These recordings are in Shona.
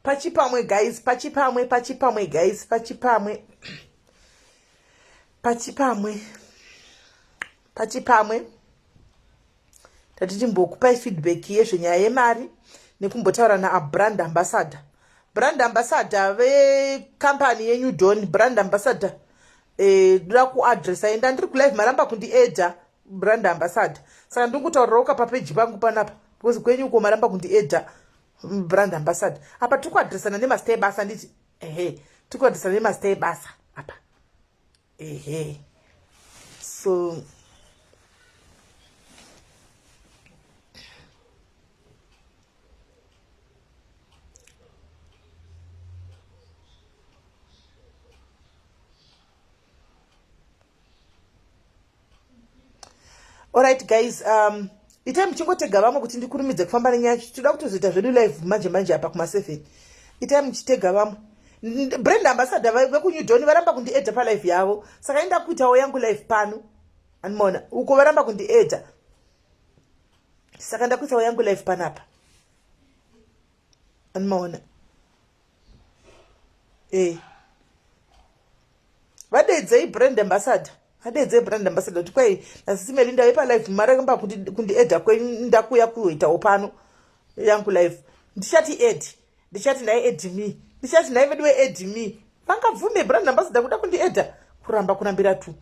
Pachipamwe guys, pachipamwe guys, pachipamwe. Tatiti mbokupai feedback yezvenyaya yemari nekumbotaura nabrand ambassador. Brand ambassador vecompany yeNew Dawn, brand ambassador ndoda kuadresa enda ndiri kulive maramba kundiedha brand ambassador. Saka ndikutaurirawo kapapeji pangu panapa because kwenyu uko maramba kundiedha brand ambassador. Apa tikuadresana nemastay basa nditi tikuadresana nemastay basa apa so alright guys, itai muchingotega vamwe kuti ndikurumidze kufamba nenyaya yacho. Toda kutozoita zvedu live manje apa kuma7. Itai muchitega vamwe. Brand ambassador vekuNew Dawn varamba kundiedha palive yavo, saka enda kuitawo yangu live pano. Animona uko varamba kundiedha, saka ndakuitawo yangu live panapa. Animona vadedzei brand ambassador, vadedzei brand ambassador kuti kwai nasimelinda ipa live maramba kundiedha kwendakuya kuitawo pano yangu live. Ndichati add, ndichati naye add me, ndichati naye vedwe add me. Vangabvume brand ambassador kuda kundiedha kurambira tu.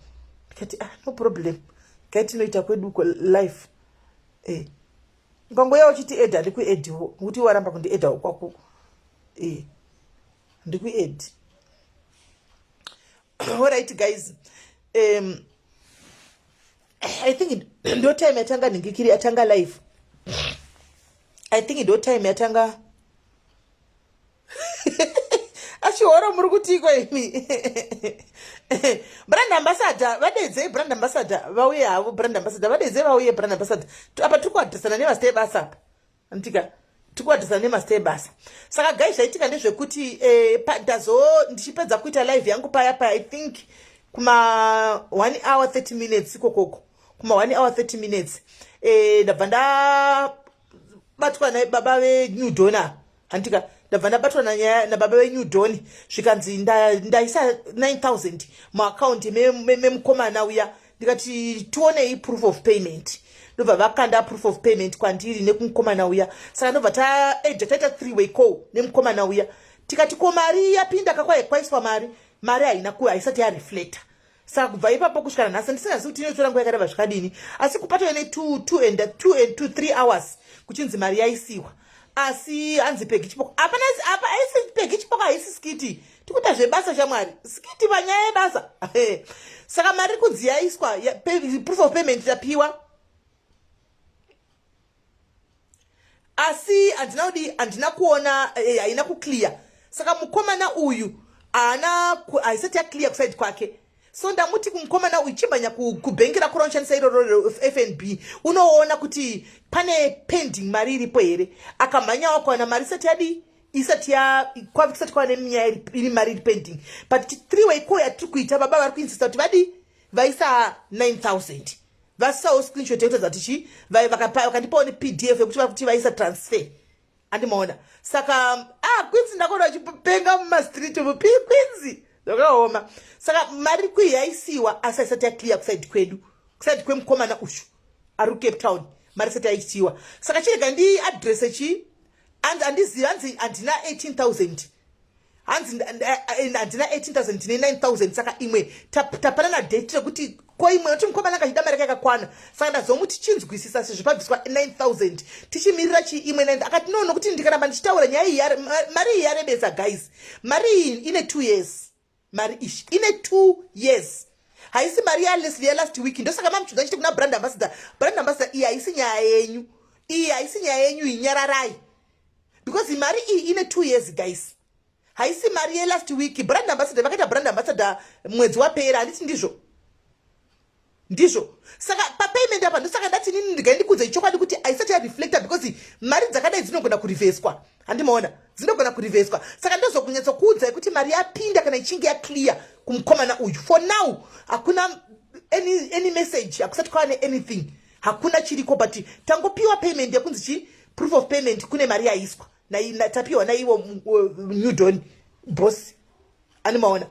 Ndikati no problem, kaitinoita kwedu uko live. Ngongoya uchiti add ndikuedhiwo kuti waramba kundiedha kwako. Ndikuadd. Alright guys, I think ndo time yatanga ningikiri atanga live. I think ndo time yatanga achiora muri kutiko imi. Brand ambassador vadedzei brand ambassador vauye havo brand ambassador vadedzei vauye brand ambassador. Apa tikuadresana nemastay basa apa. Antika tikuadresana nemastay basa. Saka guys zvaitika ndezvekuti ndichipedza kuita live yangu paya I think kuma 1 hour 30 minutes ikokoko. Kuma 1 hour 30 minutes ndabva ndabatwa nababa veNew Dawn. Antika ndabva ndabatwa nababa veNew Dawn zvikanzi ndaisa 9000 muaccount memukomana uya. Ndikati tionei proof of payment. Ndobva vakanda proof of payment kwandiri nekumukomana uya. Saka ndobva taita 3-way call nemukomana uya. Tikati ko mari yapinda kakwaiswa mari haina haisati yareflecta. Saka kubva ipapo kusvikana nhasi ndisingazivi kuti inotora nguva yakareba zvakadini, asi kupatwa ne 3 hours kuchinzi mari yaisiwa. Asi hanzi pegi chipoko apa aisi pegi chipoko haisi skiti tikuita zvebasa shamwari skiti panyaya yebasa. Saka mari kunzi yaiswa proof of payment yapiwa, asi handina kuona haina kuclear. Saka mukomana uyu haisati yaclear kuside kwake. So ndamuti kumukomana uyu chimhanya kubhengi rako ranoshandisa iroro FNB unoona kuti pane pending mari iripo here. Akamhanya wakawana mari isati kwava nenyaya iri mari iri pending. But 3-way call yatiri kuita baba vari kuinsista kuti vaisa 9000 vasisawo screenshot yekutoza kuti vakandipawo nePDF yekuti vakuti vaisa transfer. Andimaona saka kwinzi ndakaona vachipenga mumastreet umu kwinzi ndakaoma. Saka mari kui yaisiwa asi haisati yaclear kuside kwedu, kuside kwemukomana ushu ari Cape Town mari isati yaisiwa. Saka chirega ndiadrese handizivi hanzi handina 18000 hanzi handina 18000 ndine 9000. Saka imwe tapanana date rekuti ko imwe noti mukomana akachida mari yakakwana. Saka ndazomuti chinzwisisa sezvo pabviswa 9000 tichimirira imwe 9. Akati no nokuti ndikaramba ndichitaura nyaya iyi mari iyi yarebesa guys. Mari iyi ine 2 years. Mari ishi ine 2 years. Haisi mari ya last week. Ndosaka mamuchudza chiti kuna brand ambassador. Brand ambassador iyi haisi nyaya yenyu. Iyi haisi nyaya yenyu inyararai. Because mari iyi ine 2 years guys. Haisi mari ya last week. Brand ambassador vakaita brand ambassador mwedzi wapera handiti ndizvo. Saka papayment apa ndosaka ndati nini ndikudza chokwadi kuti haisati yareflecta because mari dzakadai dzinogona kuriveswa. Handimaona dzinogona kuriveswa. Saka ndozokunyatsokuudza kuti mari yapinda kana ichinge yaclear kumukomana uyu. For now hakuna any message, hakusati kwaane anything, hakuna chiriko. But tangopiwa payment yakunzi proof of payment kune mari yaiswa. tapiwa naiwo New Dawn boss animaona.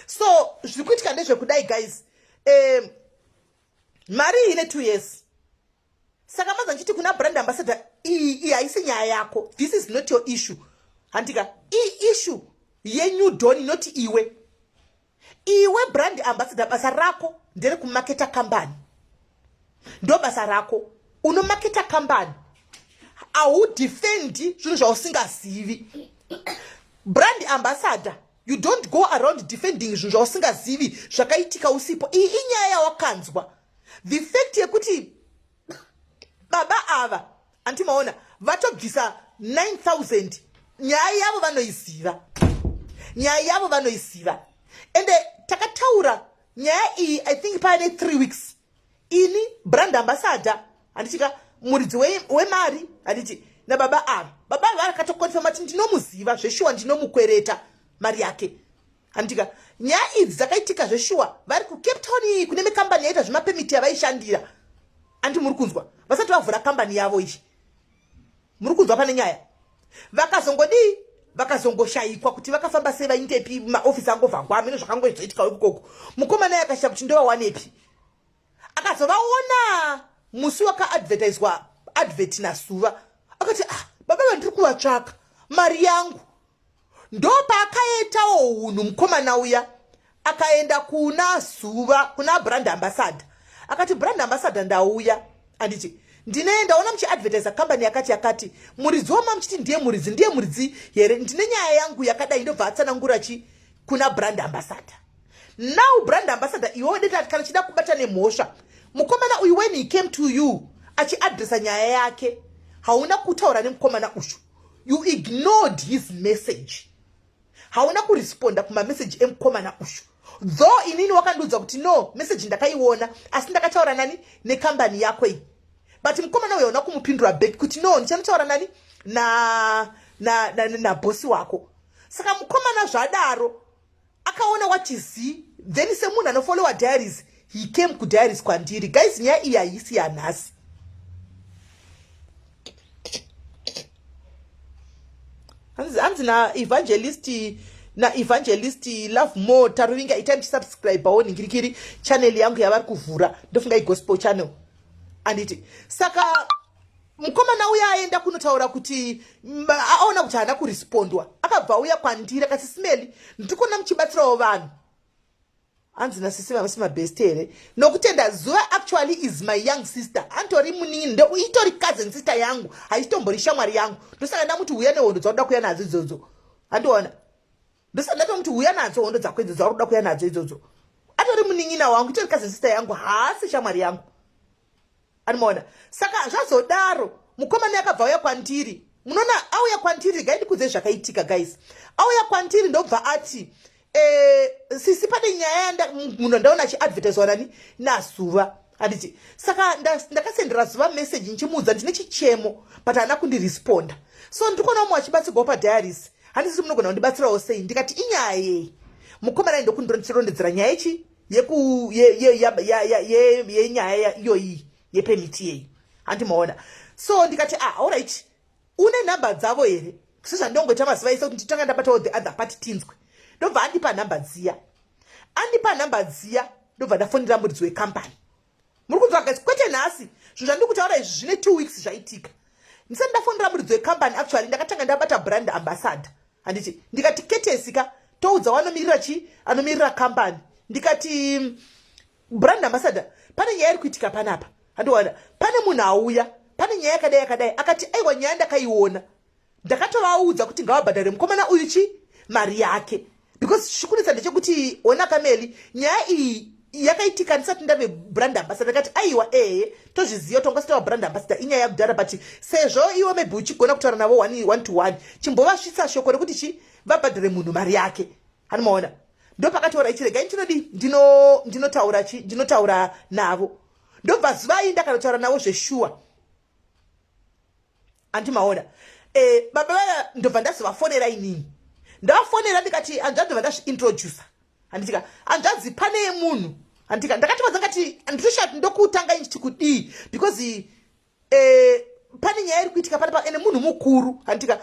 So zvikuitika ndezvekudai guys, mari ine 2 years. Saka maza nchiti kuna brand ambassador haisi nyaya yako, this is not your issue. Handika issue ye New Dawn not iwe brand ambassador. Basa rako ndere kumarketa company, ndo basa rako uno marketa company. Au defend zvinhu zvausingazivi. Brand ambassador, you don't go around defending zvinhu zvausingazivi zvakaitika usipo. Iyi inyaya yawakanzwa. The fact yekuti baba ava antimaona vatobvisa 9,000, nyaya yavo vanoiziva. Ende takataura nyaya iyi I think pane 3 weeks. Ini brand ambassador andichika muridzi wemari anditi nababa ava vakatokonfirma kuti ndinomuziva zveshuwa, ndinomukwereta mari yake. Andika nyaya idzi dzakaitika zveshuwa vari kuCape Town kune mekambani yaita zvemapemiti yavaishandira. Andi muri kunzwa vasati vavhura kambani yavo ichi, muri kunzwa pane nyaya. Vakazongoshayikwa kuti vakafamba sei vaindepi, maofisi angovhangwa, mino zvakangozoitika ikoko. Mukomana yakashaya kuti ndovawanepi, akazovaona musi wakaadvertiswa advert naSuva, akati baba vandiri kuvatsvaka mari yangu. Ndo paakaitawo hunhu mukomana uya akaenda kuna Suva, kuna brand ambassador, akati brand ambassador ndauya anditi ndineendaona muchiadvertisa kambani yakati muridzi wama muchiti ndiye muridzi here, ndine nyaya yangu yakadai. Ndobva atsanangura kuna brand ambassador. Now brand ambassador iwe deta kana chida kubata nemhosva. Mukomana uyu when he came to you achiadresa nyaya yake, hauna kutaura nemukomana uyu, you ignored his message. Hauna kuresponda kuma message emukomana uyu. Though inini wakandudzwa kuti no message ndakaiona asi ndakataura nani nekambani yako iyi. But mukomana uyu hauna kumupindura back kuti no ndichanotaura nani na bosi wako. Saka mukomana zvadaro akaona what is he, then semunhu anofollowa diaries he came ku diaries kwandiri. Guys, nyaya iyi haisi yanhasi. Hanzi na evangelist Love More taruvinga itani subscribe awo ningirikiri channel yangu yavari kuvhura ndofunga igospel channel. Anditi saka mukomana uya aenda kunotaura kuti aona kuti haana kurespondwa, akabva uya kwandiri akati Smeli ndikona muchibatsirawo vanhu. Hanzi nasisi vamasi mabest here nokutenda Zuva actually is my young sister, antori munini ndo itori cousin sister yangu, haitombori shamwari yangu. Ndosaka ndamuti uya nehondo dzakuda kuya nadzo idzodzo. Andiona ndosaka ndatomuti uya nadzo hondo dzako idzodzo dzakuda kuya nadzo idzodzo. Atori munin'ina wangu, itori cousin sister yangu, haasi shamwari yangu. Animona saka zvazodaro mukomana yakabva uya kwandiri. Munoona auya kwandiri gaindikudze zvakaitika guys. Auya kwandiri ndobva ati sisi pane nyaya munhu ndaona achiadvertiswa nani naSuva. Anditi saka ndakasendera Zuva message nchimuudza ndine chichemo but haana kundiresponda. So ndikona umwe achibatsirwawo padiaries, handisi munogona kundibatsirawo sei. Ndikati inyaya yei? Mukomana ndokundirondedzera nyaya ichi yenyaya iyoyi yepemiti yei. Handimaona. So ndikati alright, une namba dzavo here? Sezvandongoita mazuva ese kuti nditanga ndabatawo the other party tinzwe. Ndobva andipa namba dziya ndobva ndafonera muridzi wekambani. Muri kunzwa guys, kwete nhasi zvinhu zvandiri kutaura izvi zvine 2 weeks zvaitika. Ndisati ndafonera muridzi wekambani actually ndakatanga ndabata brand ambassador. Handiti ndikati ketesika toudza anomirira kambani. Ndikati brand ambassador pane nyaya iri kuitika panapa. Handiona pane munhu auya, pane nyaya yakadai. Akati aiwa nyaya ndakaiona, ndakatovaudza kuti ngavabhadhare mukomana uyu mari yake. Because chikunetsa ndechekuti ona Kameli nyaya iyi yakaitika ndisati ndave brand ambassador. Ndakati aiwa tozviziva tongositawa brand ambassador inyaya yakudhara, but sezvo iwe maybe uchigona kutaura navo 1 to 1 chimbovasvitsa shoko rekuti vabhadhare munhu mari yake. Hanimaona ndopakataura ichiregai chinodi ndinotaura navo. Ndobva Zuva ndakanotaura navo zveshuwa. Andimaona baba vaya ndobva ndazovafonera inini. Ndafonera ndikati anzvadzi vandazviintroducer. Handitika anzvadzi pane munhu. Handika ndakati kwazangati ndinoshati ndokutanga inchi kudii because pane nyaya iri kuitika panapa ene munhu mukuru handika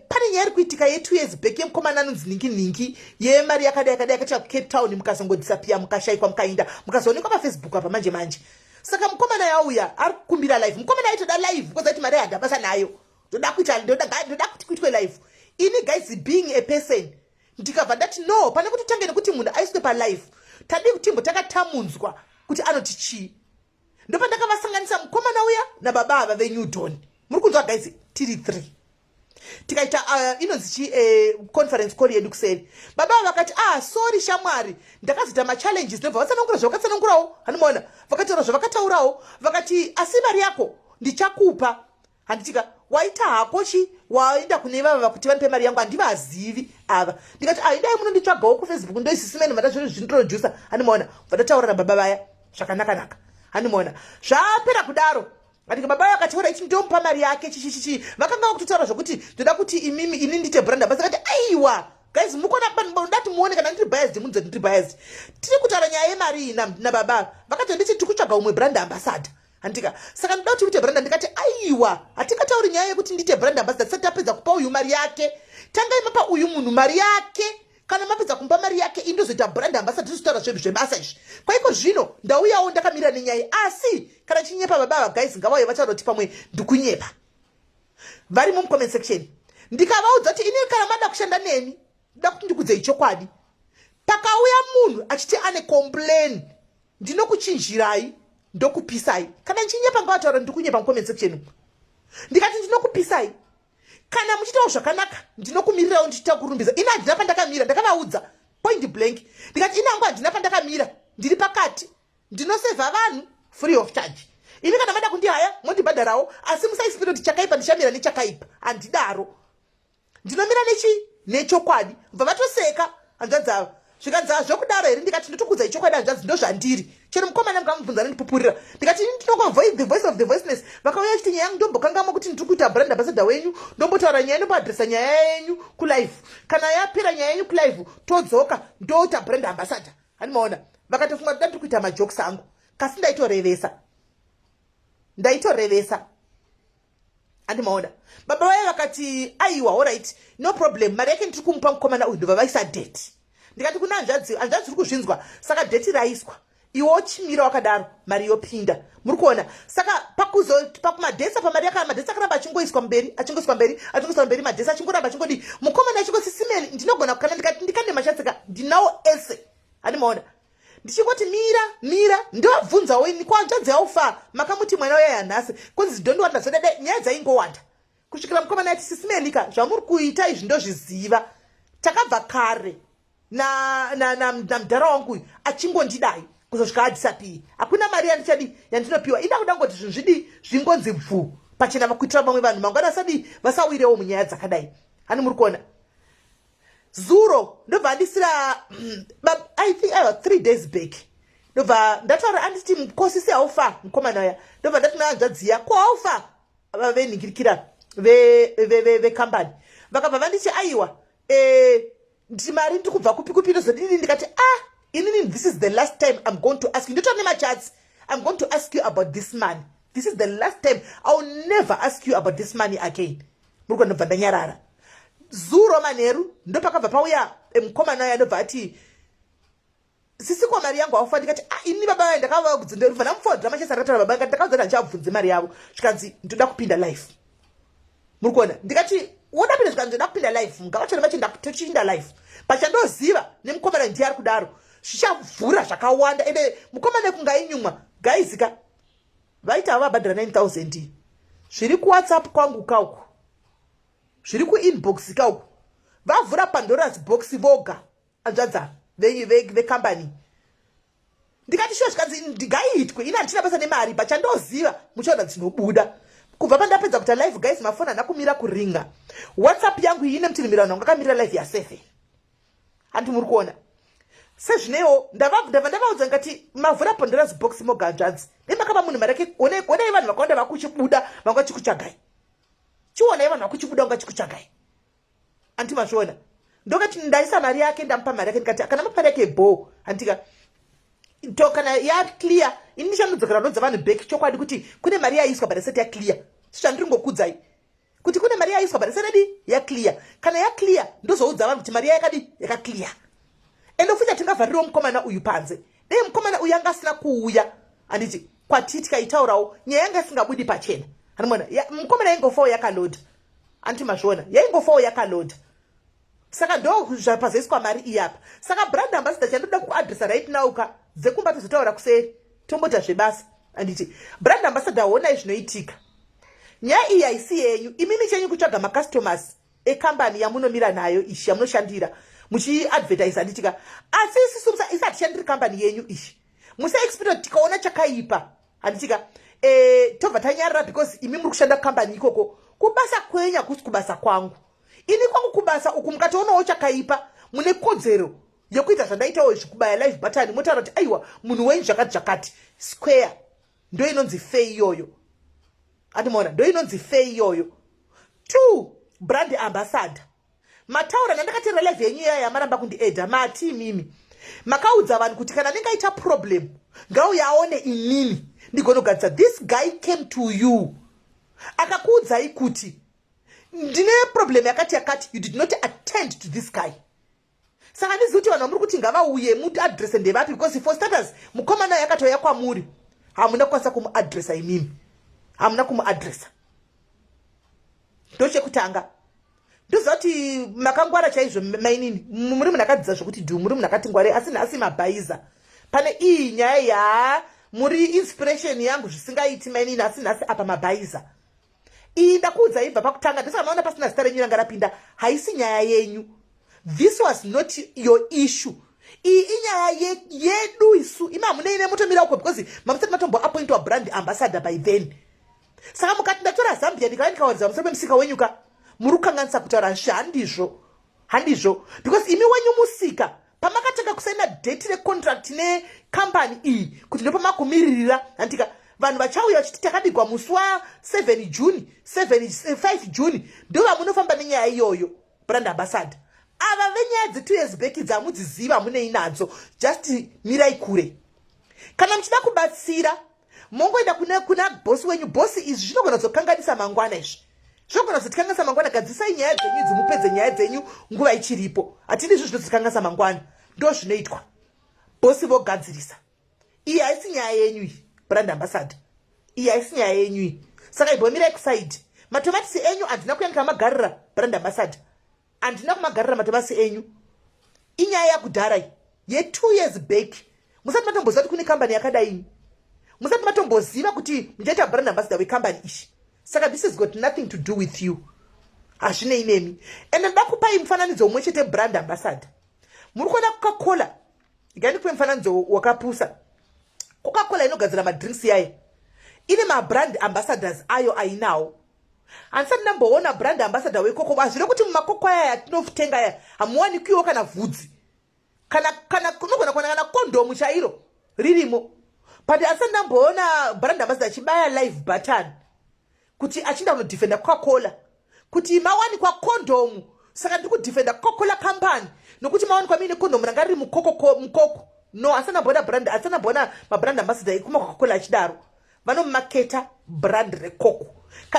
pane nyaya iri kuitika ye2 years back yemukomana anonzi ningi yemari yakadai yakati Cape Town mukazongodisapia mukashayikwa mukainda mukazoonekwa pafacebook apa manje saka mukomana yauya ari kukumbira live mukomana aitoda live because aiti mari yadhabasa nayo ndoda kuti kuitwe live ini guys being a person ndikabva ndati no pane kuti tange nekuti munhu aiswe palive tadi kutimbo takatamunzwa kuti anoti chii ndopa ndakavasanganisa mukomana uya nababa ava veNewton muri kunzwa guys tiri 3 tikaita inonzi chi conference call yedu kuseri baba vakati sorry shamwari ndakazita machallenges ndobva vatsanangura zvavakatsanangurawo hanimona vakataura zvavakataurawo vakati asi mari yako ndichakupa handitika waita hako chi waenda kune vava kuti vanipe mari yangu handivazivi ava ndikati idai munonditsvagawo kufacebook ndoisisimene vata zviro zvintroducer hanimona vatataura nababa vaya zvakanaka hanimona zvapera kudaro andika baba vakataura ichi ndomupa mari yake chichichichi vakanga vakutotaura zvokuti ndoda kuti ini ndite brand basi akati aiwa guys mukona ndati muone kana ndiri biased munzoti ndiri biased tiri kutaura nyaya yemari nababa vakati ndichi tikutsvaga umwe brand ambassador handika saka ndoda kuti uite brand ndikati aiwa hatingatauri nyaya yekuti ndite brand ambassador tisati tapedza kupa uyu mari yake tangai mapa uyu munhu mari yake kana mapedza kumba mari yake indozoita brand ambassador tizotaura zvedu zvebasa izvi kwaiko zvino ndauyawo ndakamira nenyaya asi kana chinyepa baba guys ngavauye vataura kuti pamwe ndikunyepa vari mumucomment section ndikavaudza kuti ini kana mada kushanda neni ndoda kuti ndikudzei chokwadi pakauya munhu achiti ane complain ndinokuchinjirai ndokupisai kana nchinyepa ngavataura ndikunyepa mucomment section ndikati ndinokupisai kana muchitawo zvakanaka ndinokumirirawo ndichita kurumbidza ina handina pandakamira ndakavaudza point blank ndikati inangu handina pandakamira ndiri pakati ndinosevha vanhu free of charge ini kana mada kundihaya mondibhadharawo asi musaisipira kuti chakaipa ndichamira nechakaipa handidaro ndinomira nechokwadi mva vatoseka hanzvadzava zvikanzava zvokudaro here ndikati ndotokudza ichokwadi hanzvadzi ndozvandiri chero mukomana mukamubvunza nendipupurira ndikati ini ndinonga the voice of the voiceless vakauya chiti nyaya yangu ndombokangamo kuti ndiri kuita brand ambassador wenyu ndombotaura nyaya ndomboadresa nyaya yenyu kulive kana yapera nyaya yenyu kulive todzoka ndoita brand ambassador hanimaona vakatofunga toda ndiri kuita majokes angu kasi ndaitorevesa handimaona baba vaye vakati aiwa alright no problem mari yake ndiri kumupa mukomana uyu ndobva vaisa date ndikati kuna hanzvadzi uri kuzvinzwa saka dheti raiswa iwo chimira wakadaro mari yopinda muri kuona saka pakumadhesi apa mari madhesi akaramba achingoiswa mberi madhesi achingoramba achingodi mukomana achingosisimeni ndinogona kana ndikati ndikande mashatsika ndinawo ese handimaona ndichingoti mira ndovabvunzawo ini kwanzvadzi yaufa makamuti mwana uya yanhasi kunzi ndondiwanda zvodede nyaya dzaingowanda kusvikira mukomana ati sisimenika zvamuri kuita izvi ndozviziva takabva kare na mudhara wangu uyu achingondidai kuzosvika adisapii hakuna mari yandinopiwa ida kuda ngoti zvinhu zvidi zvingonzi bvu pachena vakuitira vamwe vanhu mangwana asadi vasawirewo munyaya dzakadai hani muri kuona zuro ndobva ndisira I think 3 days back ndobva ndataura anditi mukosisi haufa mukomana uya ndobva ndati nahanzvadziya ko haufa venhingirikira vekambani vakabva vanditi aiwa nditi mari ndiri kubva kupi ndozodini ndikati inini this is the last time I'm going to ask you ndotora nemachats I'm going to ask you about this money. This is the last time. I'll never ask you about this money again. Muri ndobva ndanyarara zuro maneru ndopakabva pauya mukomana uya ndobva ati sisi kwa mari yangu aufa ndikati ini baba vaye ndakavabvunza ndofana mufodza machesa rakataura baba ngati ndakauza kuti handichabvunze mari yavo zvikanzi ndoda kupinda life. Muri kuona ndikati woda pinda zvikanzi ndoda kupinda life ngavachona vachi ndakutochinda life pachandoziva nemukomana ndiye ari kudaro zvichavhura zvakawanda ende mukomana kungainyumwa gaizika vaita vabhadhara 9000 zviri kuwhatsapp kwangu kauku zviri kuinbox kauku vavhura pandora's box voga anzvadza vekambani ndikati shuwa zvikanzi ndingaiitwe ina handina basa nemari pachandoziva muchaona dzinobuda kubva pandapedza kuita live guys mafoni hana kumira kuringa whatsapp yangu ine mutirimirano ngakamira live ya7 handi muri kuona sezvinewo ndavaudza ngati mavhura pandora's box moga hanzvadzi nemakapa munhu mari yake onai vanhu vakawanda vakuchibuda vanga chikuchagai chionai vanhu vakuchibuda vanga chikuchagai anti mazviona ndokati ndaisa mari yake ndamupa mari yake ndikati kana mapari yake bo handika to kana ya clear ini ndichandodzokera ndodza vanhu back chokwadi kuti kune mari yaiswa but isati ya clear chandingokudzai kuti kune mari yaiswa pariseredi yaclear kana yaclear ndozoudza vanhu kuti mari yakadi yakaclear ende futi atingavhaririwo mukomana uyu panze dei mukomana uyu anga asina kuuya handiti kwatiti kaitaurawo nyaya yanga isingabudi pachena hanimona mukomana yaingofawo yakaloda anti mazviona yaingofawo yakaloda saka ndo zvapazoiswa mari iyapa saka brand ambassador chandoda kuadresa right now ka dzekumba tozotaura kuseri tombota zvebasa handiti brand ambassador honai zvinoitika nyaya iyi haisi yenyu imimi chenyu kutsvaga macustomers ekambani yamunomira nayo ishi yamunoshandira muchiadvertise handitika asi isisumsa isi hatishandiri kambani yenyu ishi musaexpecta kuti tikaona chakaipa handitika tobva tanyarira because imi muri kushanda kambani ikoko kubasa kwenyu hakusi kubasa kwangu ini kwangu kubasa uku mukatoonawo chakaipa mune kodzero yekuita zvandaitawo zvekubaya live button motaura kuti aiwa munhu wenyu zvakati zvakati square ndo inonzi fei iyoyo andimona ndo inonzi fei iyoyo 2 brand ambassador mataura nandakati releve yenyu iya yamaramba kundiedha mati mimi makaudza vanhu kuti kana ningaita problem ngauya aone inini ndigonogadzisa this guy came to you akakuudzai kuti ndine problem yakati you did not attend to this guy saka ndizivi kuti vanhu vamuri kuti ngavauye muadrese ndevapi because for starters mukomana yakatouya kwamuri hamuna kukwanisa kumuadresa imimi hamuna kumuadresa ndochekutanga ndoziva kuti makangwara chaizvo mainini muri munhu akadzidza zvokuti dhu muri munhu akati ngware asi nhasi mabhaiza pane iyi nyaya ya muri inspiration yangu zvisingaiti mainini asi nhasi apa mabhaiza iyi ndakuudza ibva pakutanga ndisaka maona pasina zita renyu ranga rapinda haisi nyaya yenyu this was not your issue iyi inyaya yedu isu imi hamuneine mutomira uko because mamusati matomboappointwa brand ambassador by then saka mukati ndatora zambia ndikava ndikawaridza musoro pemusika wenyuka muri kukanganisa kutaura handizvo because imi wenyu musika pamakatanga kusaina date recontract nekambani iyi kuti ndopamakumiririra handika vanhu vachauya vachiti takabigwa musi wa7 juni 5 juni ndo vamunofamba nenyaya iyoyo brand ambassador ava venyaya dze2 years back dzamudziziva munei nadzo just mirai kure kana muchida kubatsira mongoenda kuna bosi wenyu bosi izvi zvinogona kuzokanganisa mangwana izvi zvinogona kuzotikanganisa mangwana gadzisai nyaya dzenyu dzimupedze nyaya dzenyu nguva ichiripo hatidi izvo zvinozotikanganisa mangwana ndo zvinoitwa bosi vogadzirisa iyi haisi nyaya yenyu iyi brand ambassador iyi haisi nyaya yenyu iyi saka ibomirai kusaidi matomatisi enyu handina kuyanika magarira brand ambassador handina kumagarira matomatisi enyu inyaya yakudhara ye2 years back musati matomboziva kuti kune kambani yakadaini musati matomboziva kuti muchaita brand ambassador wekambani ishi saka this has got nothing to do with you hazvinei nemi ende nda kupai mufananidzo umwe chete brand ambassador muri kuona coca-cola ikandikupe mufananidzo wakapusa coca-cola inogadzira madrinks yayo ine mabrand ambassadors ayo ainawo handisati ndamboona brand ambassador wekoko hazvino kuti mumakoko aya yatinotenga aya hamuwanikiwo kana vhudzi kana kunogona kuona kana kondomu chairo ririmo but handisati ndamboona brand ambassador achibaya live button kuti achinda kunodefenda coca-cola kuti mawanikwa kondomu saka ndiri kudefenda coca-cola company nokuti mawanikwa mine kondomu ranga riri mukoko no asana mbona mabrand ambassador ekuma coca-cola achidaro vanomaketa brand rekoko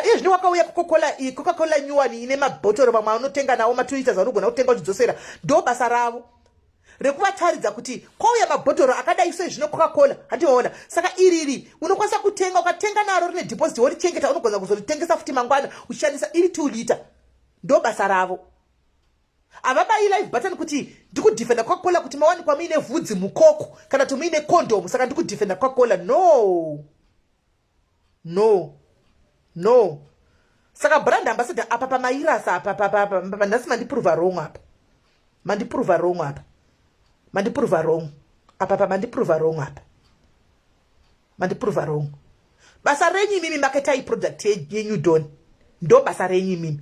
iye zvino wakauya coca-cola nyuwani ine mabhotoro mamwe anotenga nawo ma2 vanogona kutenga uchidzosera ndo basa ravo rekuvataridza kuti kwauya mabhotoro akadai sezvino coca-cola handimaona saka iriri unokwanisa kutenga ukatenga naro rine deposit worichengeta unogona kuzoritengesa futi mangwana uchishandisa iri 2 lita ndo basa ravo avabai live button kuti ndikudefenda coca-cola kuti mawanikwa muine vhudzi mukoko kana kuti muine kondomu saka ndikudefenda coca-cola no saka brand ambassador apa pamairasa apa ndasi mandiprova wrong apa mandiprova wrong basa renyu mimi maketai product yenyu don ndo basa renyu mimi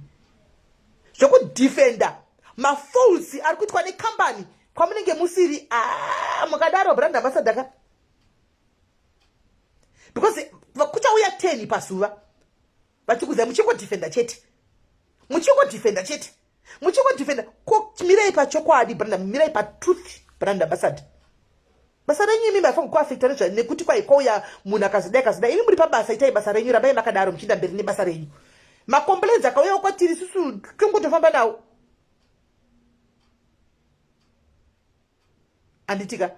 zvokudefenda mafalsi ari kuitwa nekambani kwamunenge musiri mukadaro brand ambassador ka because kuchauya 10 pazuva vachikuza muchingodefenda chete muchingodefenda ko mirai pachokwadi brand mirai patruth brand ambassador basa renyu imi mafangu kuafekta nezvani nekuti kwaikouya munhu akazodai imi muri pabasa itai basa renyu rabai makadaro muchienda mberi nebasa renyu. Makomplaints akauya kwatiri isusu tongotofamba nawo. Anditika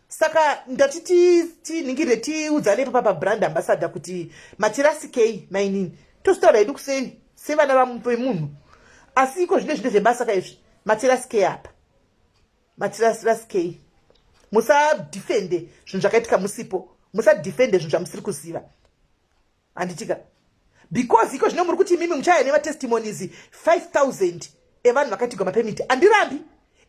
saka ndati tiningire tiudzane papa brand ambassador kuti matirasi kei mainini tositaura hedu kusei sevana vamunhu asi iko zvine zvebasa kaizvi matirasi kei apa matirasi kei musadhifende zvinhu zvakaitika musipo musadhifende zvinhu zvamusiri kuziva. Anditika because iko zvino muri kuti mimi muchaya nematestimonies 5000 evanhu vakatigwa mapemiti andirambi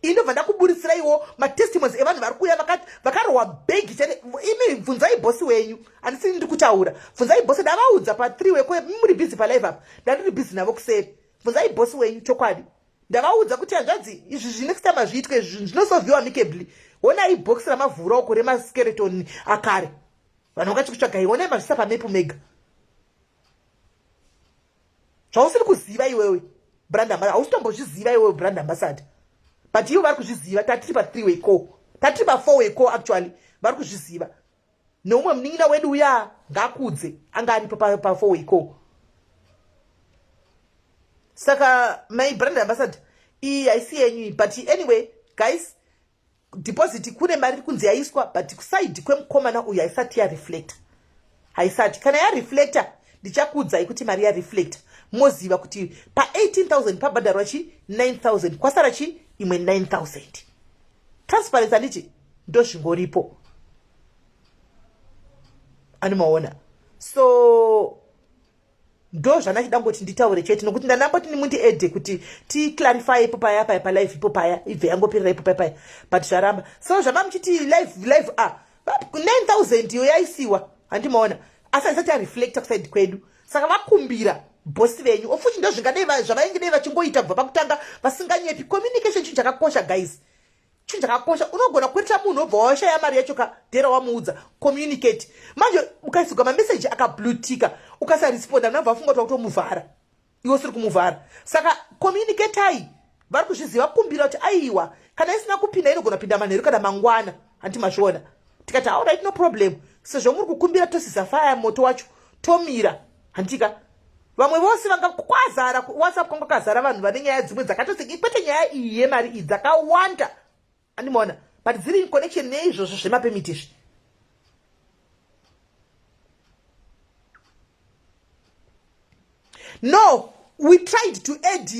indobva ndakuburitsiraiwo matestimonies evanhu vari kuuya vakarohwa bhegi chete. Imi bvunzai bhosi wenyu handisini ndiri kutaura. Bvunzai bhosi ndavaudza pa3 weko muri busy palive apa ndandiri busy navo kuseri. Bvunzai bhosi wenyu chokwadi ndavaudza kuti hanzvadzi izvi zvinext time hazviitwe zvinosolviwa amicably. Honai bhokisi ramavhura uko remaskeleton akare vanhu vakachikutsvagai honai mazvisa pamepu mega zvausiri kuziva iwewe brand ambassador. Hausitombozviziva iwewe brand ambassador but ivo vari kuzviziva. Tatiri pa3 weko tatiri pa4 weko actually vari kuzviziva. Neumwe munin'ina wedu uya ngakudze anga aripo pa4 weko. Saka my brand ambassador iyi haisi yenyu but anyway guys deposit kune mari kunzi yaiswa but kuside kwemukomana uyu haisati yareflecta haisati. Kana yareflecta ndichakuudzai kuti mari yareflecta moziva kuti pa 18000 pabhadharwa chi 9000 kwasara chi imwe 9000. Transparency handiti ndozvingoripo animaona. So ndo zvanachidangoti nditaure chete nokuti ndanamboti nimundiedhe kuti ticlarify ipo paya palive ipo paya ibve yangopirira ipo paya but zvaramba. So zvama muchiti live 9000 iyo yaisiwa handimaona asi haisati yareflecta kuside kwedu. Saka vakumbira bhosi venyu ofuti ndo zvavainge vachingoita kubva pakutanga vasinganyepi. Communication chinhu chakakosha guys, chinhu chakakosha. Unogona kuitira munhu obva washaya mari yacho kadhera wamuudza communicate. Manje ukaisirwa mameseji akablutika ukasaresponda unobva wafunga kuti wakutomuvhara iwe usiri kumuvhara. Saka communicatai vari kuzviziva kumbira kuti aiwa kana isina kupinda inogona pinda manheru kana mangwana handi mazviona. Tikati alright no problem sezvo muri kukumbira tosisa faya moto wacho tomira handika. Vamwe vose vanga kwazara WhatsApp kwanga kwazara vanhu vane nyaya dzimwe dzakatosiki kwete nyaya iyi yemari idzi dzakawanda andimona but dziri in connection neizvozvo zvemapemiti izvi. No, we tried to add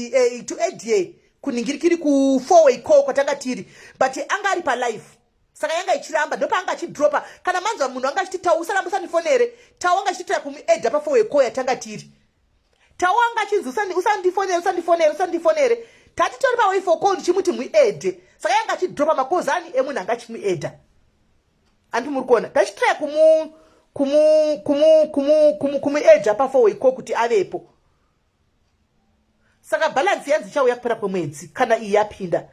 kuningirikiri ku 4-way call kwatanga tiri but anga ari pa live. Saka yanga ichiramba ndopa anga achidropa kana manzwa munhu anga achiti tausaramba usanifonere tawanga achitira kumuedha pa 4-way call yatanga tiri tawanga achinzi usandifonere tati tori pa way for call chimuti muedhe. Saka yanga achidropa makozani emunhu anga achimuedha andi muri kuona tachitira kumuedha pa 4-way call kuti avepo. Saka balance yanzi chauya kupera kwemwedzi kana iyi yapinda.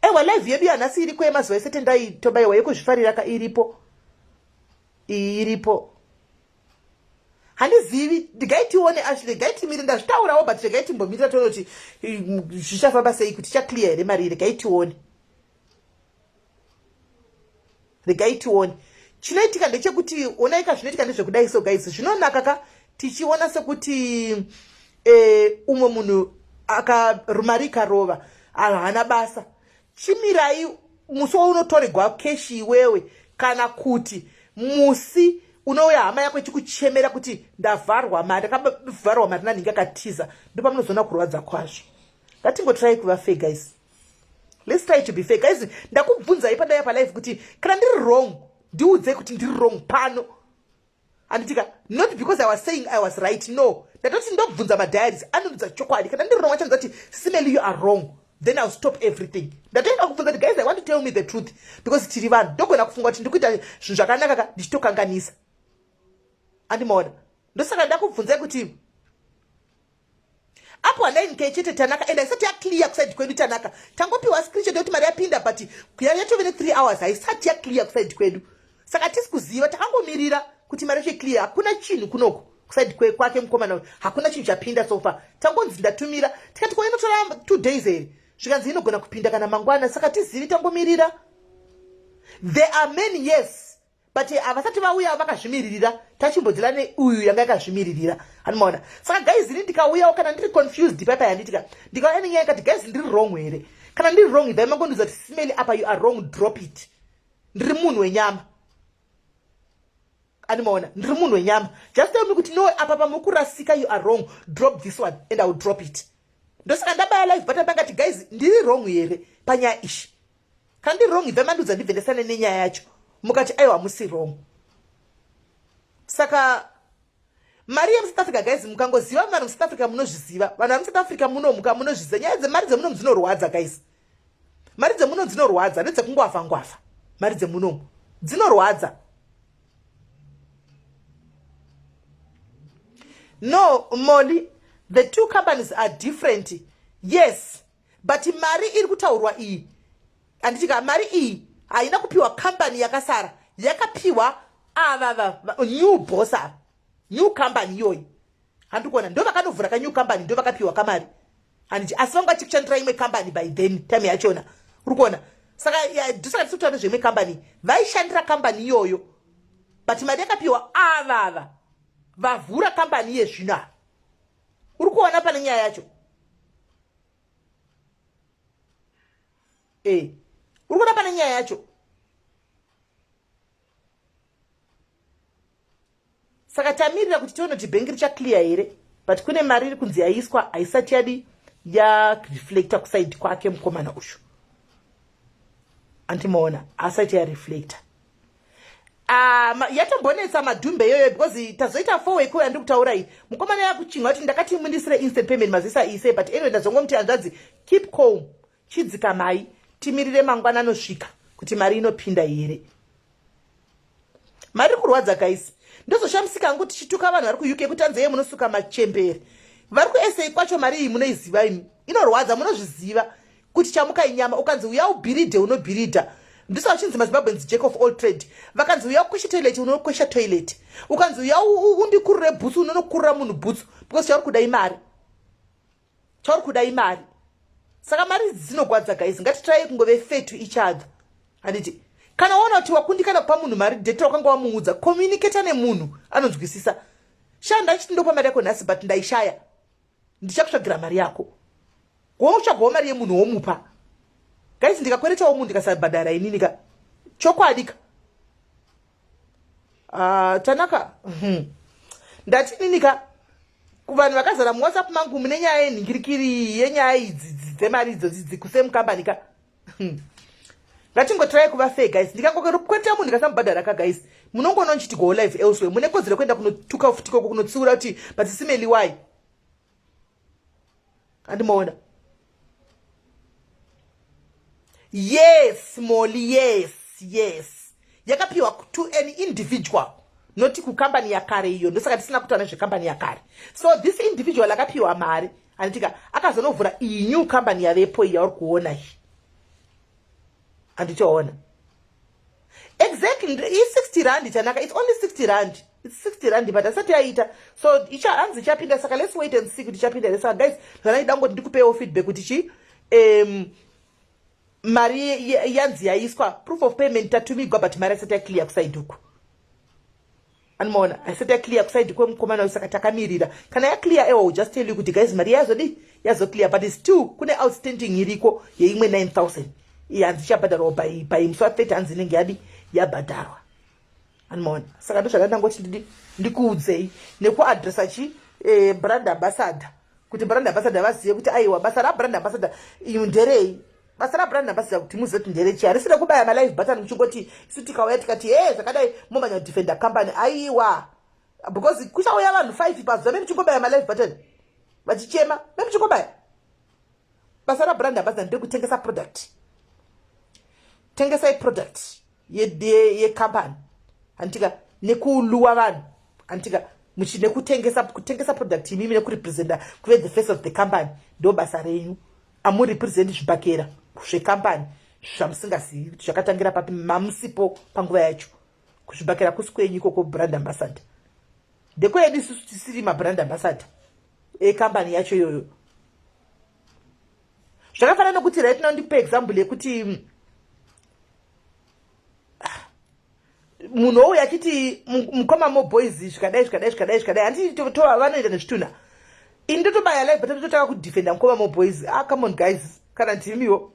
Ewa live yedu yanasi iri kwemazuva esete ndaitobaiwa yekuzvifarira ka iripo handizivi ndigaitione actually gaitimirira ndazvitaurawo but regaitimbomira tonoti zvichafamba sei kuti chaclear here mari regaitione. Chinoitika ndechekuti onaika zvinoitika ndezvekudai so guys zvinonaka ka tichiona sekuti umwe munhu akarumarika rova hana basa chimirai musi waunotorerwa keshi iwewe kana kuti musi unouya hama yako ichikuchemera kuti ndavharwa mari ndakavharwa mari naningi akatiza ndopamunozoona kurwadza kwazvo. Ngatingotrai kuva fair guys, let's try to be fair guys. Ndakubvunzai padaya palive kuti kana ndiri wrong ndiudzei kuti ndiri wrong pano anditika not because I was saying I was right no ndatoti ndobvunza madiaries anondudza chokwadi. Kana ndiri wrong achanza kuti Simeli you are wrong then I'll stop everything. Ndatoenda kubvunza kuti guys I want to tell me the truth because tiri vanhu ndogona kufunga kuti ndikuita zvinhu zvakanaka ka ndichitokanganisa andimaona. Ndosaka ndakubvunzai kuti apo 9k chete tanaka and haisati yaclear kuside kwedu tanaka tangopiwa screenshot yokuti mari yapinda but yatove ne3 hours haisati yaclear kuside kwedu. Saka tisi kuziva takangomirira kuti mari yacho clear hakuna chinhu kunoko kuside kwake mukomana hakuna chinhu chapinda so far. Tangonzi ndatumira tikati kwa inotora 2 days here zvikanzi inogona kupinda kana mangwana. Saka tizivi tangomirira there are many, yes, but avasati vauya vakazvimiririra tachimbodzirane uyu yanga yakazvimiririra anomaona. Saka guys ini ndikauyawo kana ndiri confused papa yanditika ndikauya nenyaya yakati guys ndiri wrong here. Kana ndiri wrong ibva mangondiudza kuti simeli apa you are wrong, drop it. Ndiri munhu wenyama anomaona, ndiri munhu wenyama. Just tell me kuti no apa pamukurasika you are wrong, drop this one and I will drop it. Ndosaka ndabaya live but ndakati guys ndiri wrong here panyaya ishi. Kana ndiri wrong ibva mandiudza ndibvendesane nenyaya yacho mukati aiwa musi wrong. Saka mari yemuSouth Africa guys mukangoziva mari muSouth Africa munozviziva. Vanhu vari muSouth Africa munomuka munozviziva. Nyaya dzemari dzemunomu dzinorwadza guys. Mari dzemunomu dzinorwadza nedzekungwafa ngwafa. Mari dzemunomu dzinorwadza. No, Molly, the two companies are different. Yes, but mari iri kutaurwa iyi. Anditika mari iyi haina kupiwa company yakasara. Yakapiwa new boss, new company yoyi. Handikuona ndo vakanovhura ka new company ndo vakapiwa kamari. Anditi asi vanga chikuchandira imwe company by then time yachona. Uri kuona? Saka ndisaka tisutaura nezveimwe company. Vaishandira company iyoyo. But mari yakapiwa vavhura company yezvino. Uri kuona pane nyaya yacho? Uri kuona pane nyaya yacho? Saka tamirira kuti tione kuti bhengi richaclear here, but kune mari iri kunzi yaiswa haisati yadi yareflecta kusaidi kwake mukomana ushu. Antimaona asati yareflecta. Yatombonetsa madhumbe yoyo because tazoita 4 week yandiri kutaura iyi. Mukomana yakuchingwa kuti ndakati mundisire instant payment mazisa ise, but anyway ndazongomuti hanzvadzi keep calm, chidzika mai, timirire mangwana anosvika kuti mari inopinda here. Mari kurwadza guys. Ndozoshamsika ngo tichituka vanhu vari ku UK kuti anzeye munosuka machembere. Vari ku SA kwacho mari iyi munoiziva imi. Inorwadza munozviziva kuti chamuka inyama ukanzi uya ubhiride unobhirida. Ndisa wachinzi maZimbabweans jack of all trade. Vakanzi uya kukwesha toilet unokwesha toilet. Ukanzi uya undikurire bhutsu unokurira munhu bhutsu because chauri kuda imari. Chauri kuda imari. Saka mari dzinogwadza guys. Ngatitry kungove fair to each other. Handiti kana waona kuti wakundikana kupa munhu mari date wakanga wamuudza communicate nemunhu anonzwisisa. Shanda chiti ndopa mari yako nhasi but ndaishaya. Ndichakutsvagira mari yako. Wautsvagawo mari yemunhu womupa. Guys ndikakweretawo munhu ndikasabhadhara inini ka chokwadika. Tanaka. Ndati nini ka kuvanhu vakazara muWhatsApp mangu mune nyaya yenhingirikiri yenyaya idzi dzemari idzodzi kusemukambani ka. Ngatingotry kuva fair guys. Ndikangokwetera munhu ndikasambhadhara ka guys. Munongoona nchiti go live elsewhere. Mune kodzero kwenda kunotuka futiko kunotsiura kuti but simeli why. Andimaona. Yes, Molly, yes. Yakapiwa to an individual. Not ku company yakare iyo. Ndosaka tisina kutaura nezve company yakare. So this individual akapiwa mari. Anitika akazonovhura iyi new company yavepo yauri kuona iyi. Anditoona. Exactly, it's 60 rand chanaka. It's only 60 rand. It's 60 rand but asati yaita. So icha hanzi chapinda saka let's wait and see kuti chapinda lesa guys. Zvana idango ndikupewo feedback kuti chi mari yanzi yaiswa proof of payment tatumigwa but mari asati clear kuside uku. Anmona asati clear kuside uku mukomana usaka takamirira. Kana ya clear ewa just tell you kuti guys mari yazo clear but still kune outstanding iriko yeimwe 9000. Yanzi chabhadharwa by mswapeta hanzi inenge yadi yabhadharwa. Anmona saka ndo zvakandangoti ndikuudzei nekuadressa chi brand ambassador kuti brand ambassador vazive kuti aiwa basa ra brand ambassador nderei. Basa ra brand ambassador kuti muzive kuti nderechi harisina kubaya ma live button muchingoti isu tikauya tikati zvakadai momanya defender company aiwa because kuchauya vanhu 5 pazuva memuchingobaya ma live button vachichema memuchingobaya. Basa ra brand ambassador ndekutengesa product. Tengesa product ye company antika nekuluwa vanhu antika muchine kutengesa product imimi nekurepresenta kuve the face of the company ndo basa renyu. Amurepresent zvibhakera zvecompany zvamusingazivi kuti zvakatangira papi mamusipo panguva yacho. Kuzvibhakera kusikwenyu ikoko brand ambassador. Ndekwedu isusu tisiri mabrand ambassador ecompany yacho iyoyo. Zvakafanana nokuti right now ndipe example yekuti munhu ouya achiti mukoma moboys zvikadai handiti vanoenda nezvituna ini ndotobaya live but ndototaka kudefenda mukoma moboys. Come on guys, kana ndimiwo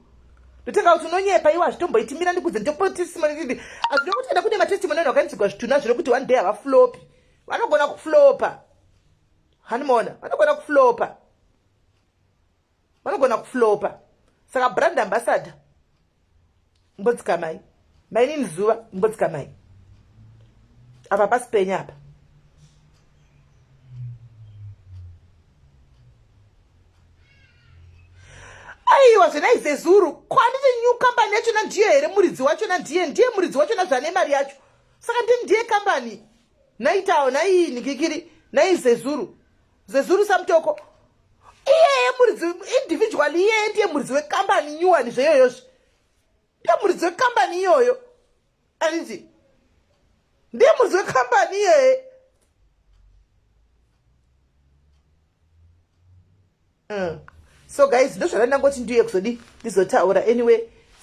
ndotaka kuti unonyepa iwo hazvitomboiti mira ndikudze ndopotestimony hazvino kuti enda kune matestimony anu akainzigwa zvituna zvino kuti one day havaflopi, vanogona kuflopa. Hanimona vanogona kuflopa. Saka brand ambassador mbodzika mai mainini zuva mbodzika mai apa pasipenya apa. Aiwa zvenaize zuru kwanite new company yachona ndiyo here muridzi wachona ndiye muridzi wachona zvane mari yacho. Saka ndiye company naitawo nainikikiri naize zezuru samtoko iyeye muridzi individually iyeye ndiye muridzi wekambani nyuwani zveyoyozvi ndiye muridzi wekambani iyoyo anditi ndiye muridzi wekambani iyeye. So guys ndozvalandangoti ndiye kuzodi ndizotaura anyway.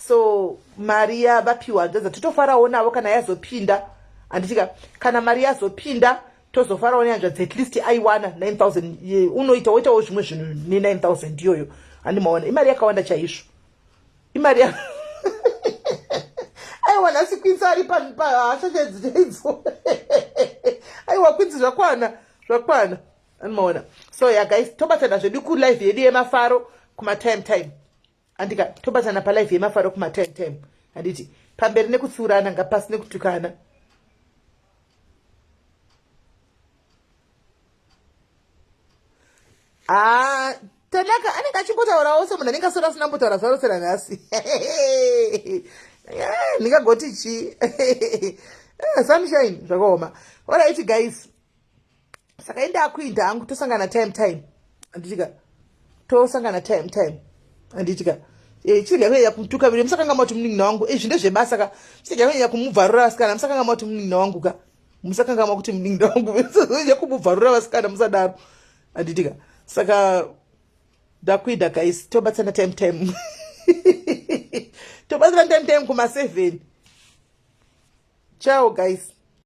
So mari yavapiwa ndoza totofarawo navo kana yazopinda handitika kana mari yazopinda tozofarawo nehanzvadzi at least aiwana 9,000 unoita woitawo zvimwe zvinhu ne9,000 iyoyo handimaona imari yakawanda chaizvo imari aiwa nhasi kwinzi ari pahasha chaidzo aiwa kwinzi zvakwana handimaona. So yeah guys tobatana zvedu kulive yedu yemafaro kumatime handika tobatana palive yemafaro kumatime handiti pamberi nekutsiurana ngapasi nekutukana. Tanaka anenge achingotaurawo semunhu anenge asora asina kumbotaura zvaro sera nhasi ndingagoti chii sunshine zvakaoma. Alright guys, saka indakuinda hangu tosangana time handitika tosangana time handitika chirikanyanya kumutuka vile musakanga mati munin'ina wangu zvinhu zvebasa ka chirikanyanya kumubvarura vasikana musakanga mati munin'ina wangu ka musakanga makuti munin'ina wangu kumubvarura vasikana musadaro handitika. Saka ndakuida guys tobatsana time tobatsana time kuma 7. Ciao guys.